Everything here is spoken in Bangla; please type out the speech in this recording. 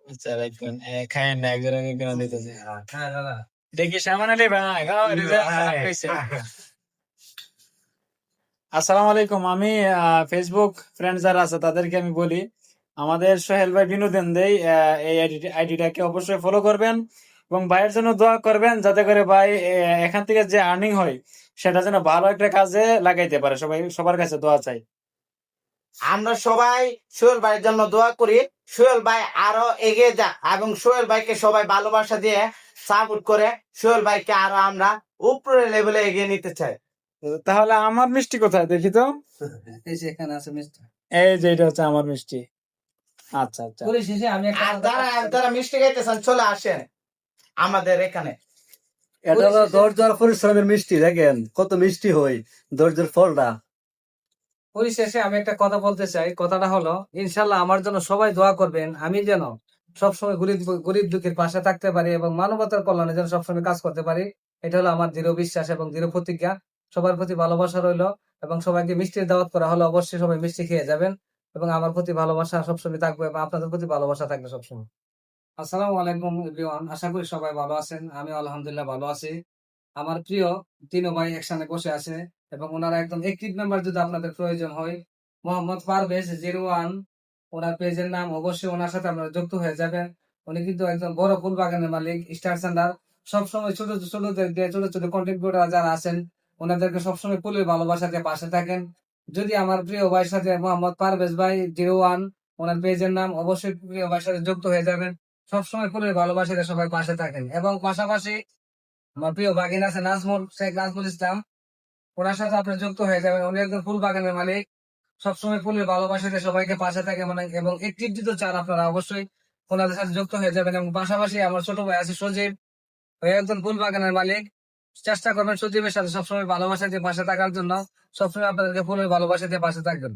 আচ্ছা রাখবেন খায়েন না একজন কেন দিতেছে দেখি সামান আলী ভাই আসসালামু আলাইকুম। আমি ফেসবুক ফ্রেন্ড যারা আছে তাদেরকে আমি বলি আমাদের সোহেল ভাই বিনোদন দেই এই আইডিটাকে অবশ্যই ফলো করবেন এবং ভাইয়ের জন্য দোয়া করবেন যাতে করে ভাই এখান থেকে যে আর্নিং হয় সেটা যেন ভালো একটা কাজে লাগাইতে পারে। সবাই সবার কাছে দোয়া চাই। আমরা সবাই সোহেল ভাইয়ের জন্য দোয়া করি, সোহেল ভাই আরো এগিয়ে যাক এবং সোহেল ভাইকে সবাই ভালোবাসা দিয়ে সাপোর্ট করে সোহেল ভাইকে আরো আমরা উপরের লেভেলে এগিয়ে নিতে চাই। তাহলে আমার মিষ্টি কোথায় দেখি তো? এই যে এখানে আছে মিস্টার। এই যে এটা হচ্ছে আমার মিষ্টি। আচ্ছা আচ্ছা পরিশেষে আমি একটা আর যারা মিষ্টি খাইতেছেন চলে আসেন আমাদের এখানে। এটা হলো ধৈর্য আর পরিশ্রমের মিষ্টি। দেখেন কত মিষ্টি হয় ধৈর্যের ফলটা। পরিশেষে আমি একটা কথা বলতে চাই। কথাটা হলো, ইনশাল্লাহ আমার জন্য সবাই দোয়া করবেন, আমি যেন সবসময় গরিব দুঃখীর পাশে থাকতে পারি এবং মানবতার কল্যাণে যেন সবসময় কাজ করতে পারি। এটা হলো আমার দৃঢ় বিশ্বাস এবং দৃঢ় প্রতিজ্ঞা। সবার প্রতি ভালোবাসা রইলো এবং সবাইকে মিষ্টির দাওয়াত করা হলো, অবশ্যই সবাই মিষ্টি খেয়ে যাবেন এবং আমার প্রতি ভালোবাসা সবসময় থাকবে এবং আপনাদের প্রতি ভালোবাসা থাকবে সবসময়। আসসালামু আলাইকুম এভরিওয়ান, আশা করি সবাই ভালো আছেন। আমি আলহামদুলিল্লাহ ভালো আছি। আমার প্রিয় তিনো ভাই একসাথে বসে আছে এবং ওনারা একদম অ্যাক্টিভ মেম্বার। যদি আপনাদের প্রয়োজন হয়, মোহাম্মদ পারভেজ 01 ওনার পেজের নাম, অবশ্যই ওনার সাথে আপনারা যুক্ত হয়ে যাবেন। উনি কিন্তু একদম বড় ফুল বাগানের মালিক, স্টার সেন্টার। সবসময় ছোট ছোট ছোট কন্টেন্ট ক্রিয়েটর যারা আছেন ওনাদেরকে সবসময় ফুলের ভালোবাসা দিয়ে পাশে থাকেন। যদি আমার প্রিয় ভাইয়ের সাথে মোহাম্মদ পারভেজ ভাই 01 ওনার পেজের নাম, অবশ্যই প্রিয় ভাইয়ের সাথে যুক্ত হয়ে যাবেন। সবসময় ফুলের ভালোবাসা দিয়ে সবাই পাশে থাকেন এবং পাশাপাশি আমার প্রিয় বাগিন আছে নাজমুল, শেখ নাজমুল ইসলাম। ওনার সাথে আপনি যুক্ত হয়ে যাবেন। উনি একজন ফুল বাগানের মালিক, সবসময় ফুলের ভালোবাসাতে সবাইকে পাশে থাকে মানে এবং একটিভ দিতে চান আপনারা, অবশ্যই ওনাদের সাথে যুক্ত হয়ে যাবেন। এবং পাশাপাশি আমার ছোট ভাই আছে সজীব, ওই একজন ফুল বাগানের মালিক। চেষ্টা করবেন সজীবের সাথে সবসময় ভালোবাসা দিয়ে পাশে থাকার জন্য। সবসময় আপনাদেরকে ফুলের ভালোবাসা দিয়ে পাশে থাকবেন।